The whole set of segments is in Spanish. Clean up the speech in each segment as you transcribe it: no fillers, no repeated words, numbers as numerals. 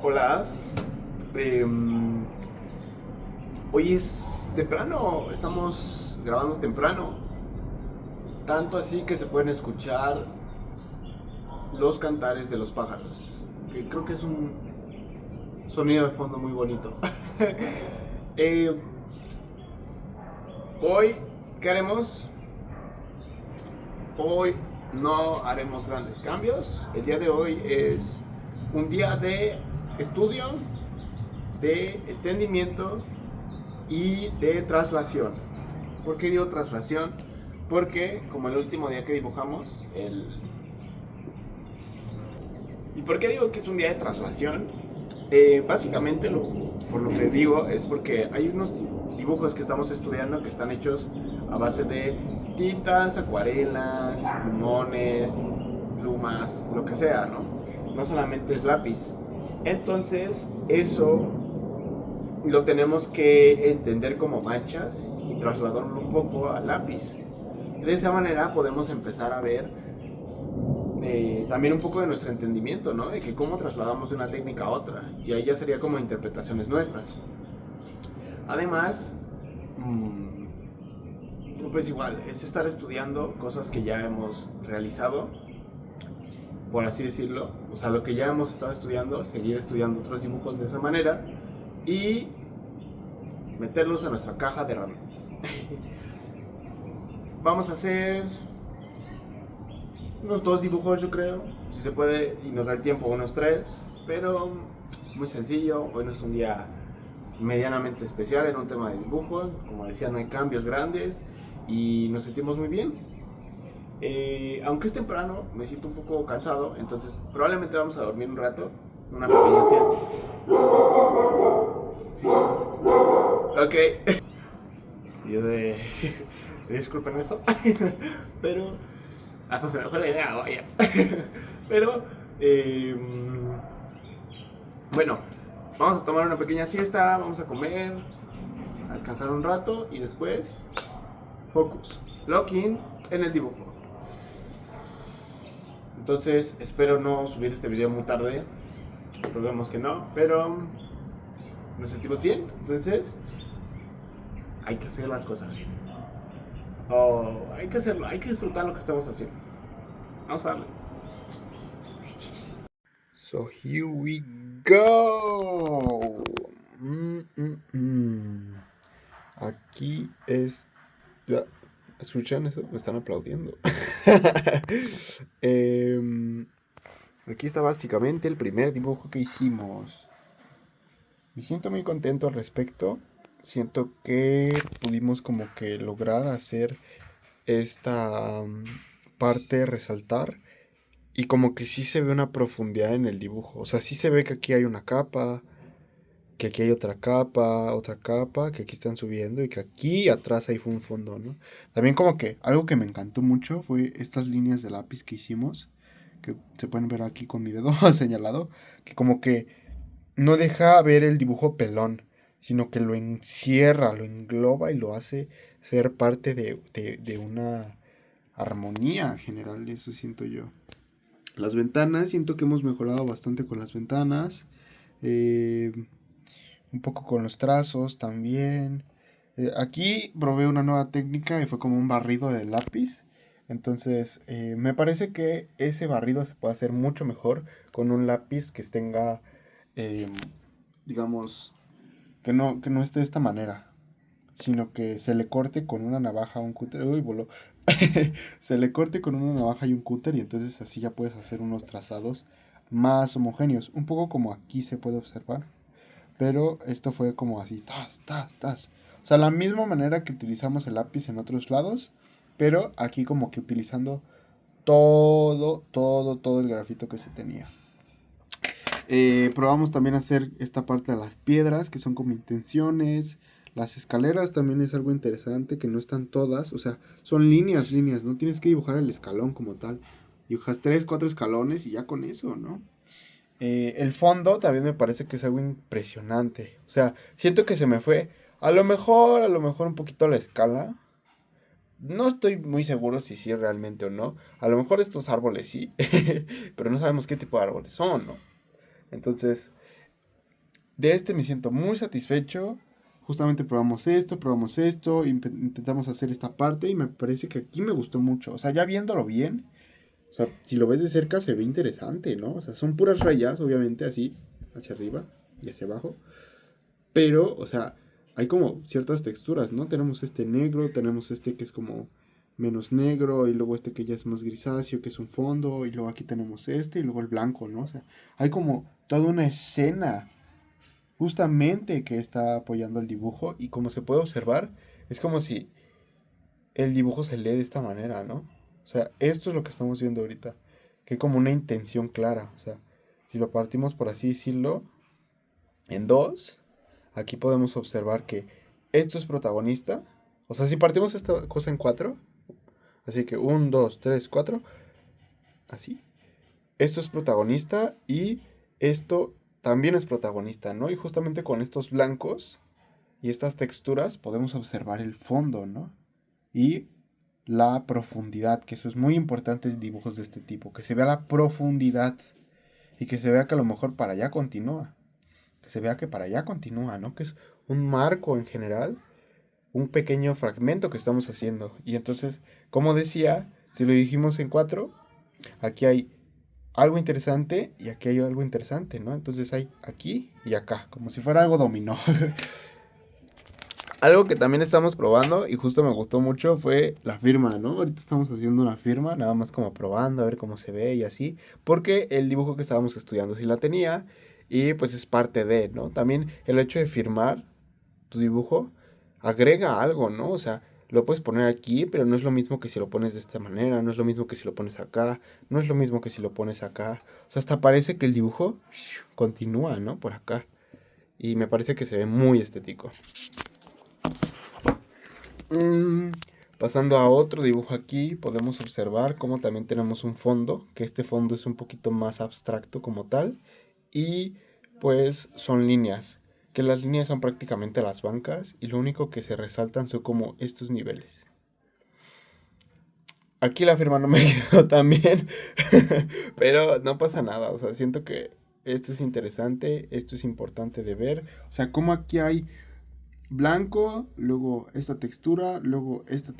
Hola. Hoy es temprano, estamos grabando temprano. Tanto así que se pueden escuchar los cantares de los pájaros. Que creo que es un sonido de fondo muy bonito. Eh, Hoy, ¿qué haremos? Hoy no haremos grandes cambios. El día de hoy es un día de estudio, de entendimiento y de traslación. ¿Por qué digo traslación? Porque como el último día que dibujamos, ¿Y por qué digo que es un día de traslación? Básicamente, por lo que digo, es porque hay unos dibujos que estamos estudiando que están hechos a base de tintas, acuarelas, plumones, plumas, lo que sea, ¿no? No solamente es lápiz. Entonces, eso lo tenemos que entender como manchas y trasladarlo un poco al lápiz. De esa manera podemos empezar a ver también un poco de nuestro entendimiento, ¿no? De que cómo trasladamos de una técnica a otra. Y ahí ya sería como interpretaciones nuestras. Además, pues igual, es estar estudiando cosas que ya hemos realizado, por así decirlo. O sea, lo que ya hemos estado estudiando, seguir estudiando otros dibujos de esa manera y meterlos a nuestra caja de herramientas. Vamos a hacer unos dos dibujos, yo creo, si se puede, y nos da el tiempo, unos tres, pero muy sencillo. Hoy no es un día medianamente especial en un tema de dibujo. Como decía, no hay cambios grandes y nos sentimos muy bien. Aunque es temprano, me siento un poco cansado, entonces probablemente vamos a dormir un rato, una pequeña siesta. Ok. Yo de... Disculpen eso, pero hasta se me fue la idea, vaya. Pero, eh, bueno, vamos a tomar una pequeña siesta, vamos a comer, a descansar un rato y después, focus, locking en el dibujo. Entonces, espero no subir este video muy tarde, probemos que no, pero nos sentimos bien, entonces hay que hacer las cosas bien. Hay que hacerlo, hay que disfrutar lo que estamos haciendo. Vamos a darle. So here we go. Mm, mm, mm. Aquí es. ¿Escuchan eso? Me están aplaudiendo. Em, Aquí está básicamente el primer dibujo que hicimos. Me siento muy contento al respecto. Siento que pudimos como que lograr hacer esta parte resaltar. Y como que sí se ve una profundidad en el dibujo. O sea, sí se ve que aquí hay una capa, que aquí hay otra capa, que aquí están subiendo y que aquí atrás hay un fondo, ¿no? También como que algo que me encantó mucho fue estas líneas de lápiz que hicimos, que se pueden ver aquí con mi dedo señalado, que como que no deja ver el dibujo pelón, sino que lo encierra, lo engloba y lo hace ser parte de una armonía general, eso siento yo. Las ventanas, siento que hemos mejorado bastante con las ventanas. Eh, un poco con los trazos también. Aquí probé una nueva técnica y fue como un barrido de lápiz. Entonces, me parece que ese barrido se puede hacer mucho mejor con un lápiz que tenga, eh, digamos, que no esté de esta manera, sino que se le corte con una navaja o un cúter. Uy, voló. Se le corte con una navaja y un cúter y entonces así ya puedes hacer unos trazados más homogéneos. Un poco como aquí se puede observar. Pero esto fue como así, tas, tas, tas. O sea, la misma manera que utilizamos el lápiz en otros lados, pero aquí como que utilizando todo el grafito que se tenía. Probamos también hacer esta parte de las piedras, que son como intenciones. Las escaleras también es algo interesante, que no están todas, o sea, son líneas, no tienes que dibujar el escalón como tal. Dibujas 3, 4 escalones y ya con eso, ¿no? El fondo también me parece que es algo impresionante. O sea, siento que se me fue a lo mejor un poquito la escala. No estoy muy seguro si sí realmente o no. A lo mejor estos árboles sí, pero no sabemos qué tipo de árboles son, ¿no? Entonces, De este me siento muy satisfecho. Justamente probamos esto, intentamos hacer esta parte y me parece que aquí me gustó mucho. O sea, ya viéndolo bien, o sea, si lo ves de cerca se ve interesante, ¿no? O sea, son puras rayas, obviamente, así, hacia arriba y hacia abajo. Pero, o sea, hay como ciertas texturas, ¿no? Tenemos este negro, tenemos este que es como menos negro, y luego este que ya es más grisáceo, que es un fondo, y luego aquí tenemos este, y luego el blanco, ¿no? O sea, hay como toda una escena justamente que está apoyando el dibujo, y como se puede observar, es como si el dibujo se lee de esta manera, ¿no? O sea, esto es lo que estamos viendo ahorita, que hay como una intención clara, o sea, si lo partimos por así decirlo, en dos, aquí podemos observar que esto es protagonista. O sea, si partimos esta cosa en cuatro, así que uno, dos, tres, cuatro, así. Esto es protagonista y esto también es protagonista, ¿no? Y justamente con estos blancos y estas texturas podemos observar el fondo, ¿no? Y la profundidad, que eso es muy importante en dibujos de este tipo, que se vea la profundidad y que se vea que a lo mejor para allá continúa. Que se vea que para allá continúa, ¿no? Que es un marco en general, un pequeño fragmento que estamos haciendo. Y entonces, como decía, si lo dijimos en cuatro, aquí hay algo interesante y aquí hay algo interesante, ¿no? Entonces hay aquí y acá, como si fuera algo dominó. Algo que también estamos probando y justo me gustó mucho fue la firma, ¿no? Ahorita estamos haciendo una firma, nada más como probando, a ver cómo se ve y así, porque el dibujo que estábamos estudiando sí la tenía y pues es parte de, ¿no? También el hecho de firmar tu dibujo agrega algo, ¿no? O sea, lo puedes poner aquí, pero no es lo mismo que si lo pones de esta manera, no es lo mismo que si lo pones acá, no es lo mismo que si lo pones acá. O sea, hasta parece que el dibujo continúa, ¿no? Por acá. Y me parece que se ve muy estético. Mm, Pasando a otro dibujo aquí, podemos observar cómo también tenemos un fondo, que este fondo es un poquito más abstracto como tal, y pues son líneas, que las líneas son prácticamente las bancas, y lo único que se resaltan son como estos niveles. Aquí la firma no me quedó tan bien, pero no pasa nada, o sea, siento que esto es interesante, esto es importante de ver, o sea, como aquí hay blanco, luego esta textura y luego esta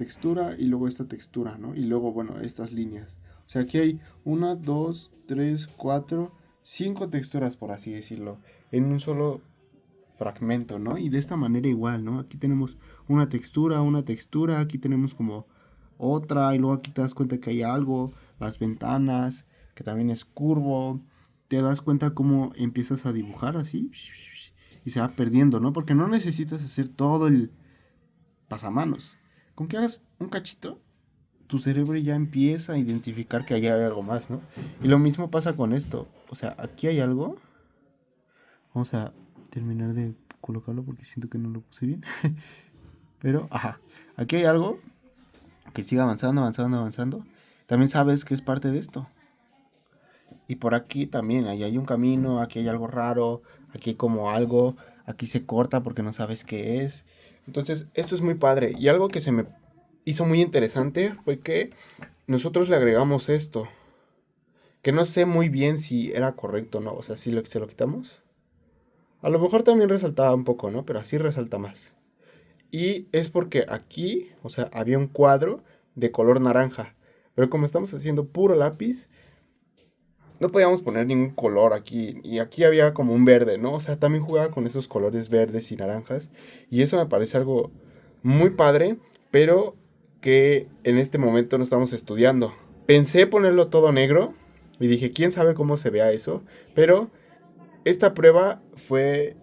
textura, ¿no? Y luego, bueno, estas líneas. O sea, aquí hay una, dos, tres, cuatro, cinco texturas, por así decirlo, en un solo fragmento, ¿no? Y de esta manera igual, ¿no? Aquí tenemos una textura, aquí tenemos como otra, y luego aquí te das cuenta que hay algo, las ventanas, que también es curvo, te das cuenta cómo empiezas a dibujar así, y se va perdiendo, ¿no? Porque no necesitas hacer todo el pasamanos. Con que hagas un cachito, tu cerebro ya empieza a identificar que ahí hay algo más, ¿no? Y lo mismo pasa con esto. O sea, aquí hay algo. Vamos a terminar de colocarlo porque siento que no lo puse bien. Pero, ajá. Aquí hay algo que sigue avanzando, avanzando, avanzando. También sabes que es parte de esto. Y por aquí también, ahí hay un camino, aquí hay algo raro, aquí hay como algo, aquí se corta porque no sabes qué es. Entonces, esto es muy padre. Y algo que se me hizo muy interesante fue que nosotros le agregamos esto. Que no sé muy bien si era correcto o no. O sea, si se lo quitamos. A lo mejor también resaltaba un poco, ¿no? Pero así resalta más. Y es porque aquí, o sea, había un cuadro de color naranja. Pero como estamos haciendo puro lápiz, no podíamos poner ningún color aquí. Y aquí había como un verde, ¿no? O sea, también jugaba con esos colores verdes y naranjas. Y eso me parece algo muy padre, pero que en este momento no estamos estudiando. Pensé ponerlo todo negro y dije, ¿quién sabe cómo se vea eso? Pero esta prueba fue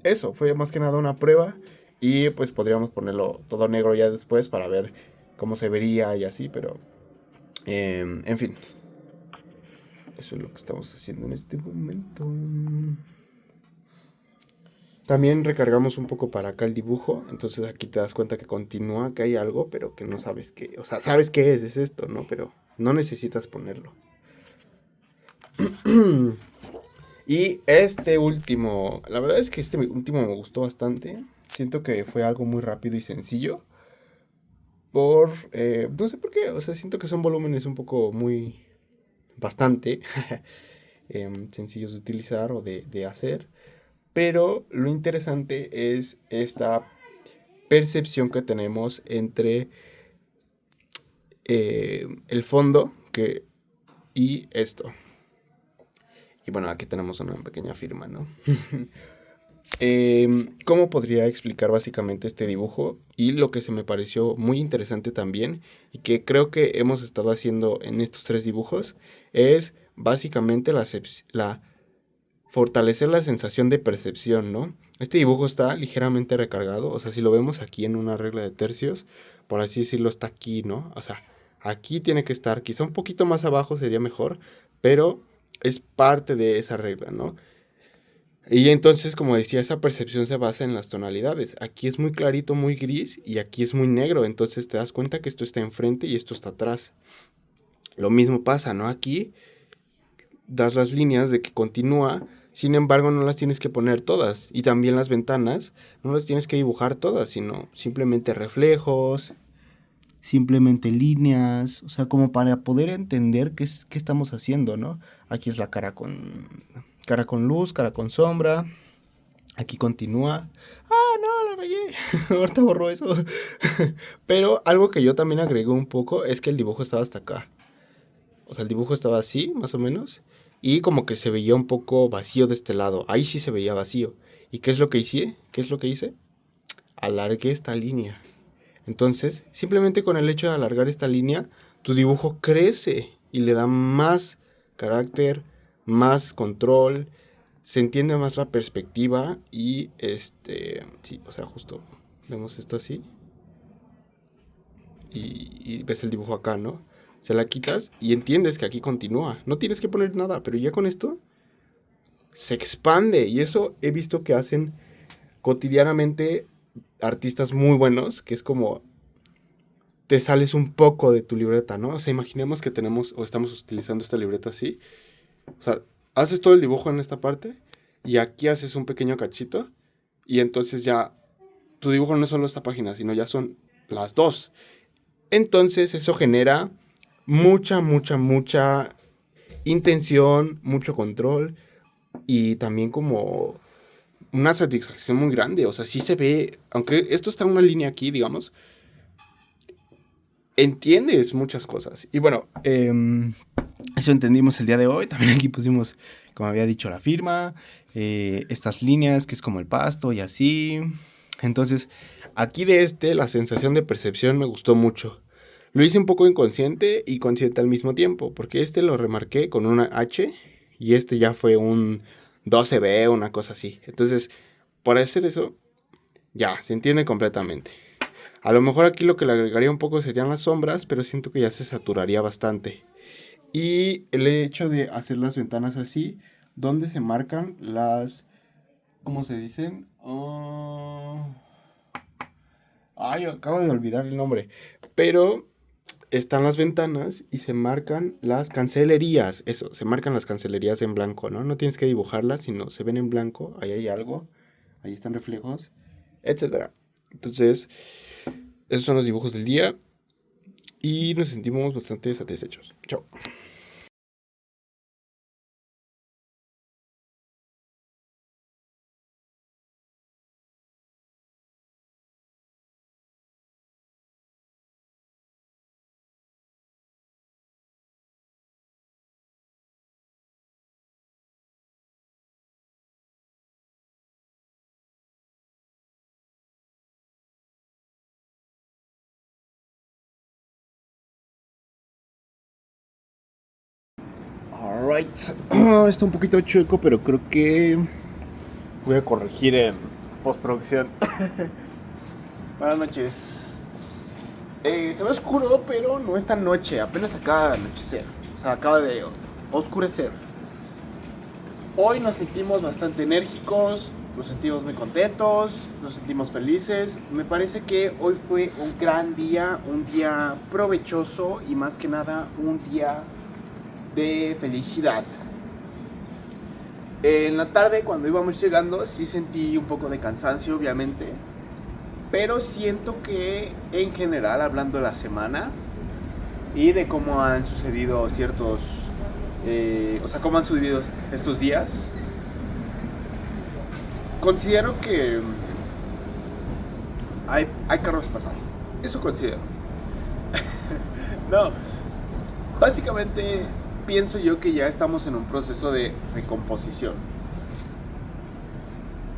eso, fue más que nada una prueba. Y pues podríamos ponerlo todo negro ya después para ver cómo se vería y así, pero en fin. Eso es lo que estamos haciendo en este momento. También recargamos un poco para acá el dibujo. Entonces aquí te das cuenta que continúa, que hay algo, pero que no sabes qué. O sea, sabes qué es esto, ¿no? Pero no necesitas ponerlo. Y este último, la verdad es que este último me gustó bastante. Siento que fue algo muy rápido y sencillo. No sé por qué, o sea, siento que son volúmenes un poco muy, bastante sencillos de utilizar o de hacer. Pero lo interesante es esta percepción que tenemos entre el fondo y esto. Y bueno, aquí tenemos una pequeña firma, ¿no? ¿Cómo podría explicar básicamente este dibujo? Y lo que se me pareció muy interesante también, y que creo que hemos estado haciendo en estos tres dibujos, es básicamente la fortalecer la sensación de percepción, ¿no? Este dibujo está ligeramente recargado, o sea, si lo vemos aquí en una regla de tercios, por así decirlo, está aquí, ¿no? O sea, aquí tiene que estar, quizá un poquito más abajo sería mejor, pero es parte de esa regla, ¿no? Y entonces, como decía, esa percepción se basa en las tonalidades. Aquí es muy clarito, muy gris, y aquí es muy negro, entonces te das cuenta que esto está enfrente y esto está atrás. Lo mismo pasa, ¿no? Aquí das las líneas de que continúa, sin embargo no las tienes que poner todas. Y también las ventanas no las tienes que dibujar todas, sino simplemente reflejos, simplemente líneas, o sea, como para poder entender qué estamos haciendo, ¿no? Aquí es la cara con luz, cara con sombra. Aquí continúa. Ah, no, la rayé. Ahorita borró eso. Pero algo que yo también agregué un poco es que el dibujo estaba hasta acá. O sea, el dibujo estaba así, más o menos. Y como que se veía un poco vacío de este lado. Ahí sí se veía vacío. ¿Y qué es lo que hice? ¿Qué es lo que hice? Alargué esta línea. Entonces, simplemente con el hecho de alargar esta línea, tu dibujo crece y le da más carácter, más control, se entiende más la perspectiva y sí, o sea, justo vemos esto así y ves el dibujo acá, ¿no? Se la quitas y entiendes que aquí continúa. No tienes que poner nada, pero ya con esto se expande y eso he visto que hacen cotidianamente artistas muy buenos, que es como te sales un poco de tu libreta, ¿no? O sea, imaginemos que tenemos o estamos utilizando esta libreta así. O sea, haces todo el dibujo en esta parte y aquí haces un pequeño cachito y entonces ya tu dibujo no es solo esta página, sino ya son las dos. Entonces eso genera mucha intención, mucho control y también como una satisfacción muy grande. O sea, sí se ve, aunque esto está en una línea aquí, digamos, entiendes muchas cosas. Y bueno, eso entendimos el día de hoy. También aquí pusimos, como había dicho, la firma, estas líneas que es como el pasto y así. Entonces, aquí la sensación de percepción me gustó mucho. Lo hice un poco inconsciente y consciente al mismo tiempo, porque lo remarqué con una H y ya fue un 12B, una cosa así. Entonces, por hacer eso, ya, se entiende completamente. A lo mejor aquí lo que le agregaría un poco serían las sombras, pero siento que ya se saturaría bastante. Y el hecho de hacer las ventanas así, donde se marcan ¿cómo se dicen? Ay, acabo de olvidar el nombre. Pero están las ventanas y se marcan las cancelerías. Eso, se marcan las cancelerías en blanco, ¿no? No tienes que dibujarlas, sino se ven en blanco. Ahí hay algo. Ahí están reflejos, etcétera. Entonces, esos son los dibujos del día y nos sentimos bastante satisfechos. Chao. Alright. Está un poquito chueco, pero creo que voy a corregir en postproducción. Buenas noches. Se ve oscuro, pero no es tan noche. Apenas acaba de anochecer. O sea, acaba de oscurecer. Hoy nos sentimos bastante enérgicos, nos sentimos muy contentos, nos sentimos felices. Me parece que hoy fue un gran día, un día provechoso y más que nada un día de felicidad. En la tarde, cuando íbamos llegando, sí sentí un poco de cansancio, obviamente, pero siento que en general, hablando de la semana y de cómo han sucedido o sea, cómo han sucedido estos días, considero que hay carros pasados. Eso considero. No, básicamente pienso yo que ya estamos en un proceso de recomposición.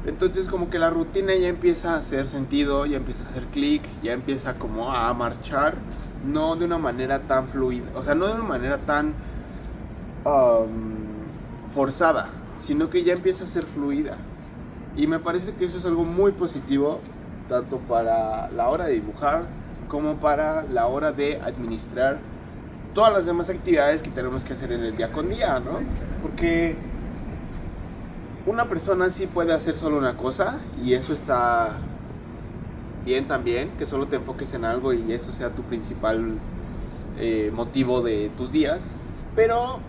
Entonces como que la rutina ya empieza a hacer sentido, ya empieza a hacer clic, ya empieza como a marchar, no de una manera tan fluida, o sea, no de una manera tan forzada, sino que ya empieza a ser fluida. Y me parece que eso es algo muy positivo, tanto para la hora de dibujar como para la hora de administrar todas las demás actividades que tenemos que hacer en el día con día, ¿no? Porque una persona sí puede hacer solo una cosa y eso está bien también, que solo te enfoques en algo y eso sea tu principal motivo de tus días, pero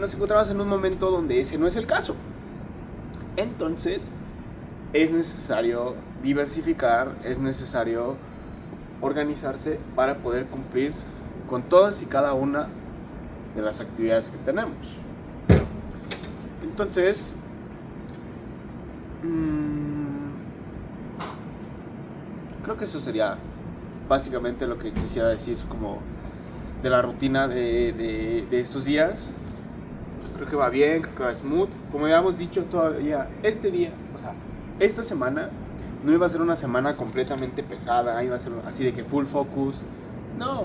nos encontramos en un momento donde ese no es el caso. Entonces es necesario diversificar, es necesario organizarse para poder cumplir con todas y cada una de las actividades que tenemos. Entonces, creo que eso sería básicamente lo que quisiera decir como de la rutina de estos días. Creo que va bien, creo que va smooth. Como habíamos dicho todavía, este día, o sea, esta semana no iba a ser una semana completamente pesada, iba a ser así de que full focus. No,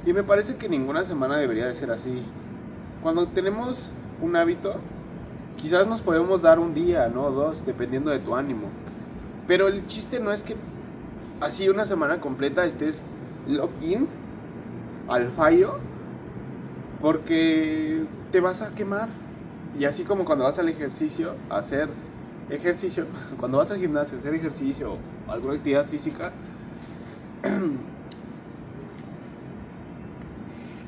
y me parece que ninguna semana debería de ser así. Cuando tenemos un hábito, quizás nos podemos dar un día, ¿no? Dos, dependiendo de tu ánimo. Pero el chiste no es que así una semana completa estés lock-in al fallo, porque te vas a quemar. Y así como cuando vas al ejercicio, a hacer ejercicio, cuando vas al gimnasio a hacer ejercicio o alguna actividad física,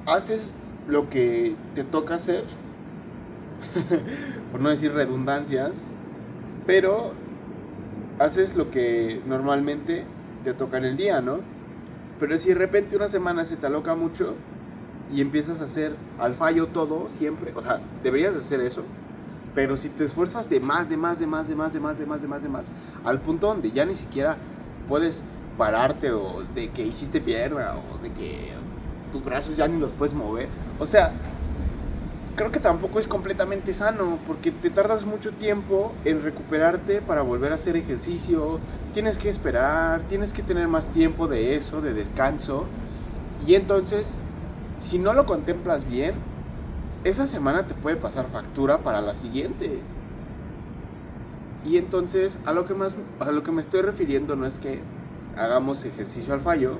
haces lo que te toca hacer, por no decir redundancias, pero haces lo que normalmente te toca en el día, ¿no? Pero si de repente una semana se te aloca mucho y empiezas a hacer al fallo todo siempre, o sea, deberías hacer eso, pero si te esfuerzas de más, al punto donde ya ni siquiera puedes pararte, o de que hiciste pierna, o de que tus brazos ya ni los puedes mover, o sea, creo que tampoco es completamente sano, porque te tardas mucho tiempo en recuperarte para volver a hacer ejercicio, tienes que esperar, tienes que tener más tiempo de eso, de descanso, y entonces, si no lo contemplas bien, esa semana te puede pasar factura para la siguiente. Y entonces, a lo que me estoy refiriendo no es que hagamos ejercicio al fallo,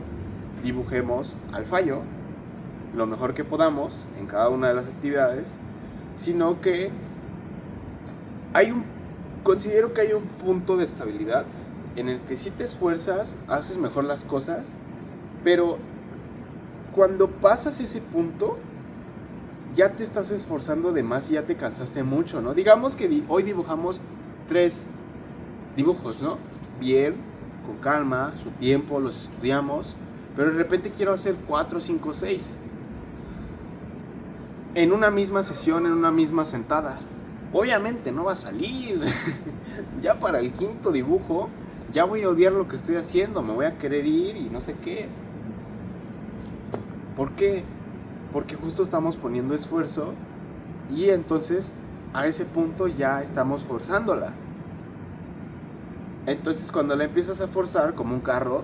dibujemos al fallo, lo mejor que podamos en cada una de las actividades, sino que considero que hay un punto de estabilidad en el que si te esfuerzas, haces mejor las cosas, pero cuando pasas ese punto, ya te estás esforzando de más y ya te cansaste mucho, ¿no? Digamos que hoy dibujamos 3 dibujos, ¿no? Bien, con calma, su tiempo, los estudiamos, pero de repente quiero hacer 4, 5, 6 en una misma sesión, en una misma sentada. Obviamente no va a salir. Ya para el 5.º dibujo ya voy a odiar lo que estoy haciendo, me voy a querer ir y no sé qué. ¿Por qué? Porque justo estamos poniendo esfuerzo y entonces a ese punto ya estamos forzándola. Entonces cuando la empiezas a forzar como un carro,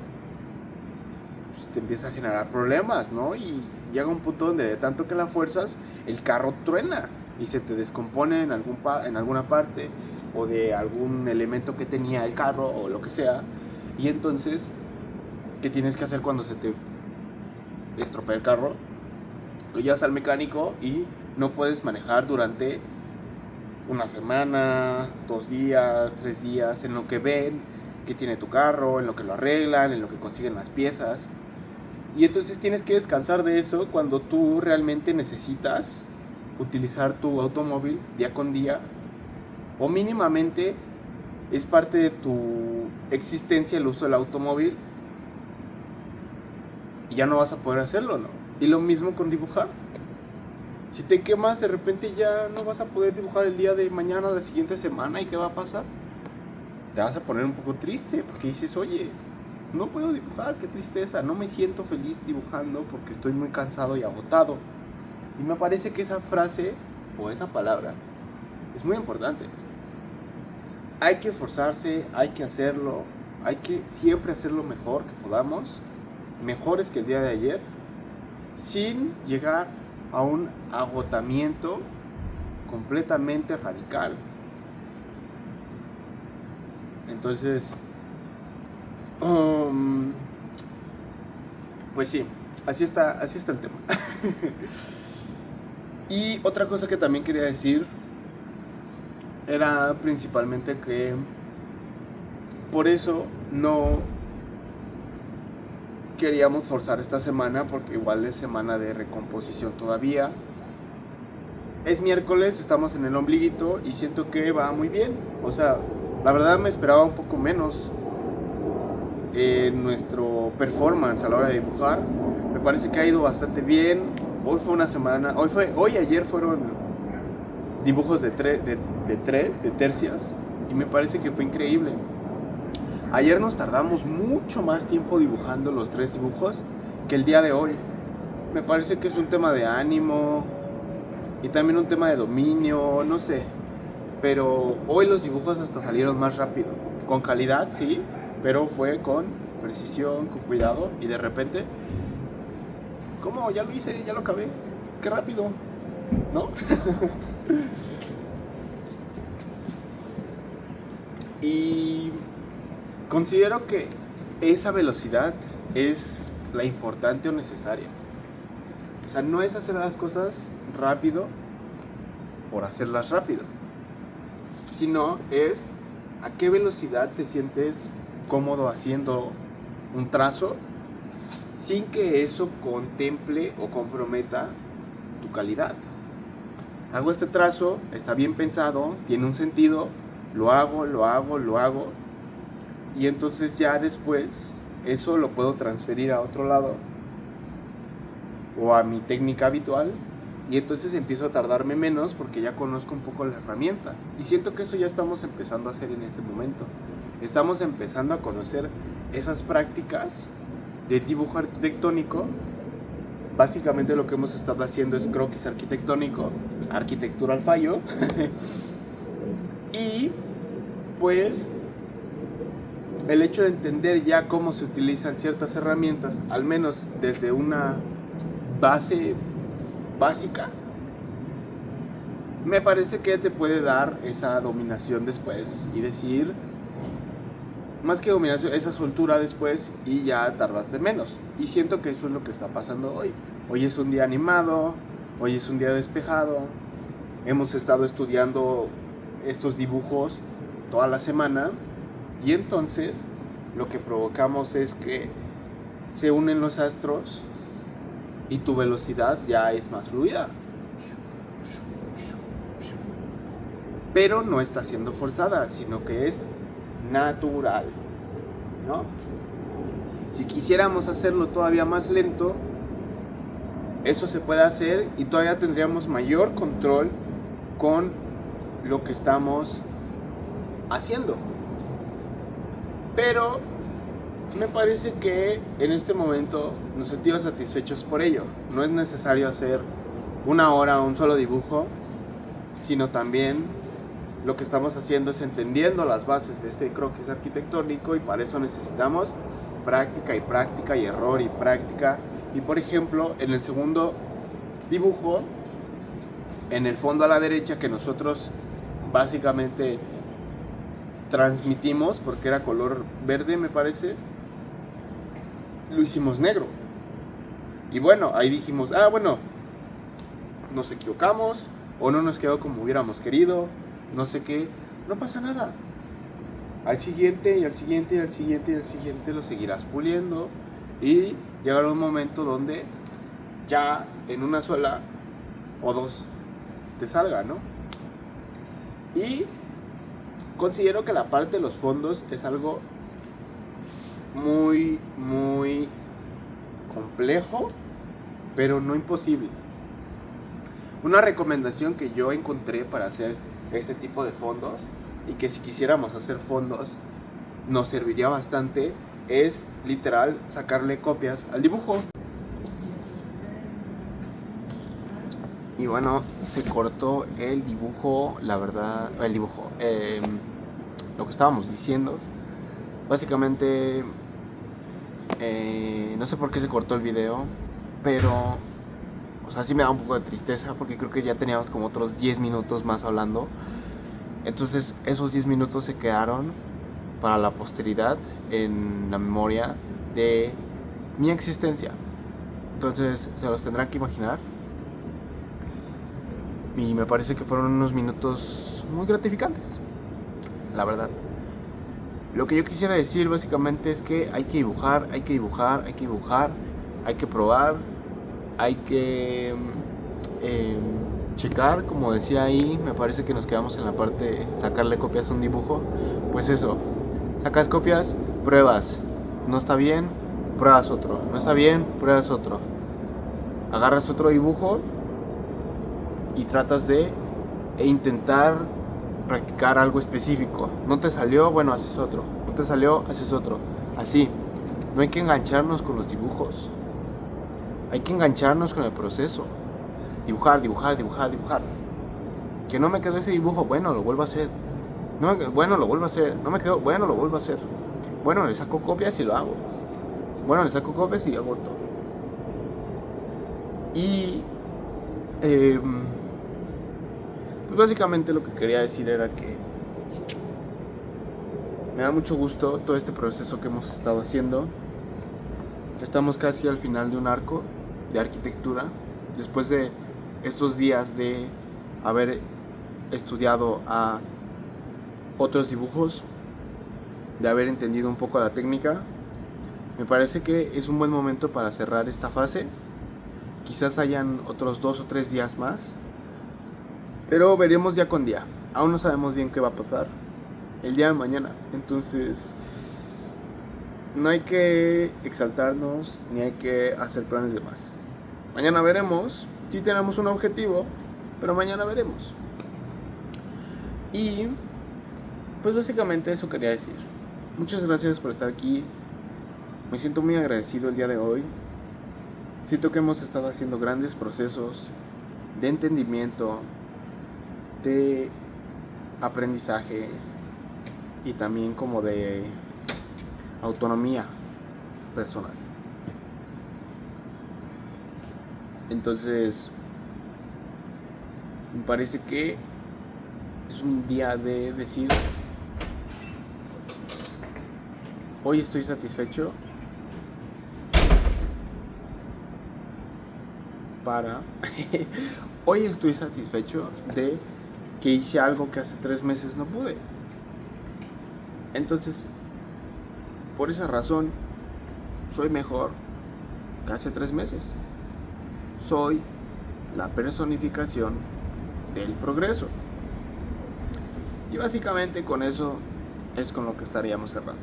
pues te empieza a generar problemas, ¿no? Y llega un punto donde de tanto que la fuerzas, el carro truena y se te descompone en alguna parte, o de algún elemento que tenía el carro o lo que sea. Y entonces, ¿qué tienes que hacer cuando se te estropea el carro? Lo llevas al mecánico y no puedes manejar durante una semana, 2 días, 3 días, en lo que ven que tiene tu carro, en lo que lo arreglan, en lo que consiguen las piezas. Y entonces tienes que descansar de eso cuando tú realmente necesitas utilizar tu automóvil día con día, o mínimamente es parte de tu existencia el uso del automóvil, y ya no vas a poder hacerlo, ¿no? Y lo mismo con dibujar. Si te quemas, de repente ya no vas a poder dibujar el día de mañana o la siguiente semana. ¿Y qué va a pasar? te vas a poner un poco triste porque dices, oye, no puedo dibujar, qué tristeza, no me siento feliz dibujando porque estoy muy cansado y agotado. Y me parece que esa frase o esa palabra es muy importante. Hay que esforzarse, hay que hacerlo, hay que siempre hacer lo mejor que podamos, mejores que el día de ayer, sin llegar a un agotamiento completamente radical. Entonces, pues sí, así está el tema. Y otra cosa que también quería decir era principalmente que por eso no queríamos forzar esta semana, porque igual es semana de recomposición todavía. Es miércoles, estamos en el ombliguito y siento que va muy bien. O sea, la verdad me esperaba un poco menos en nuestro performance a la hora de dibujar. Me parece que ha ido bastante bien. Hoy fue una semana, ayer fueron dibujos de tercias, y me parece que fue increíble. Ayer nos tardamos mucho más tiempo dibujando los 3 dibujos que el día de hoy. Me parece que es un tema de ánimo y también un tema de dominio, no sé. Pero hoy los dibujos hasta salieron más rápido. Con calidad, sí, pero fue con precisión, con cuidado, y de repente, ¿cómo? Ya lo hice, ya lo acabé. Qué rápido, ¿no? Y considero que esa velocidad es la importante o necesaria. O sea, no es hacer las cosas rápido por hacerlas rápido, sino es a qué velocidad te sientes cómodo haciendo un trazo sin que eso contemple o comprometa tu calidad. Hago este trazo, está bien pensado, tiene un sentido, lo hago, y entonces ya después eso lo puedo transferir a otro lado o a mi técnica habitual, y entonces empiezo a tardarme menos porque ya conozco un poco la herramienta, y siento que eso ya estamos empezando a hacer en este momento. Estamos empezando a conocer esas prácticas de dibujo arquitectónico. Básicamente lo que hemos estado haciendo es croquis arquitectónico, arquitectura al fallo. Y pues el hecho de entender ya cómo se utilizan ciertas herramientas, al menos desde una base básica, me parece que te puede dar esa dominación después y decir, más que dominación, esa soltura después, y ya tardarte menos. Y siento que eso es lo que está pasando hoy. Hoy es un día animado, hoy es un día despejado. Hemos estado estudiando estos dibujos toda la semana, y entonces lo que provocamos es que se unen los astros y tu velocidad ya es más fluida. Pero no está siendo forzada, sino que es natural, ¿no? Si quisiéramos hacerlo todavía más lento, eso se puede hacer y todavía tendríamos mayor control con lo que estamos haciendo. Pero me parece que en este momento nos sentimos satisfechos por ello. No es necesario hacer una hora un solo dibujo, sino también lo que estamos haciendo es entendiendo las bases de este croquis arquitectónico, y para eso necesitamos práctica y práctica y error y práctica. Y por ejemplo, en el segundo dibujo, en el fondo a la derecha, que nosotros básicamente transmitimos porque era color verde, me parece, lo hicimos negro. Y bueno, ahí dijimos, bueno, nos equivocamos o no nos quedó como hubiéramos querido, no sé qué, no pasa nada. Al siguiente y al siguiente y al siguiente y al siguiente lo seguirás puliendo, y llegará un momento donde ya en una sola o dos te salga, ¿no? Y considero que la parte de los fondos es algo muy, muy complejo, pero no imposible. Una recomendación que yo encontré para hacer este tipo de fondos, y que si quisiéramos hacer fondos nos serviría bastante es literal sacarle copias al dibujo. Y bueno, se cortó el dibujo, la verdad, el dibujo, lo que estábamos diciendo. Básicamente, no sé por qué se cortó el video, pero, o sea, sí me da un poco de tristeza porque creo que ya teníamos como otros 10 minutos más hablando. Entonces, esos 10 minutos se quedaron para la posteridad en la memoria de mi existencia. Entonces, se los tendrán que imaginar. Y me parece que fueron unos minutos muy gratificantes, la verdad. Lo que yo quisiera decir básicamente es que hay que dibujar, hay que dibujar, hay que dibujar, hay que probar, hay que checar, como decía ahí, me parece que nos quedamos en la parte de sacarle copias a un dibujo. Pues eso, sacas copias, pruebas, no está bien, pruebas otro, no está bien, pruebas otro. Agarras otro dibujo y tratas de intentar practicar algo específico. No te salió, bueno, haces otro. No te salió, haces otro. Así. No hay que engancharnos con los dibujos. Hay que engancharnos con el proceso. Dibujar, dibujar, dibujar, dibujar. Que no me quedó ese dibujo, bueno, lo vuelvo a hacer. No me, bueno, lo vuelvo a hacer. No me quedó, bueno, lo vuelvo a hacer. Bueno, le saco copias y lo hago. Bueno, le saco copias y hago todo. Y pues básicamente lo que quería decir era que me da mucho gusto todo este proceso que hemos estado haciendo. Estamos casi al final de un arco de arquitectura. Después de estos días de haber estudiado a otros dibujos, de haber entendido un poco la técnica, me parece que es un buen momento para cerrar esta fase. Quizás hayan otros 2 o 3 días más, pero veremos día con día. Aún no sabemos bien qué va a pasar el día de mañana. Entonces, no hay que exaltarnos ni hay que hacer planes de más. Mañana veremos. Sí tenemos un objetivo, pero mañana veremos. Y pues básicamente eso quería decir. Muchas gracias por estar aquí. Me siento muy agradecido el día de hoy. Siento que hemos estado haciendo grandes procesos de entendimiento, de aprendizaje y también como de autonomía personal. Entonces, me parece que es un día de decir, hoy estoy satisfecho hoy estoy satisfecho de que hice algo que hace 3 meses no pude. Entonces, por esa razón, soy mejor que hace 3 meses. Soy la personificación del progreso. Y básicamente con eso es con lo que estaríamos cerrando.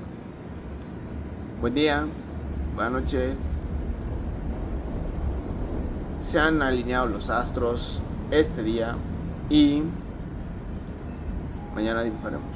Buen día, buena noche. Se han alineado los astros este día y mañana dibujaremos.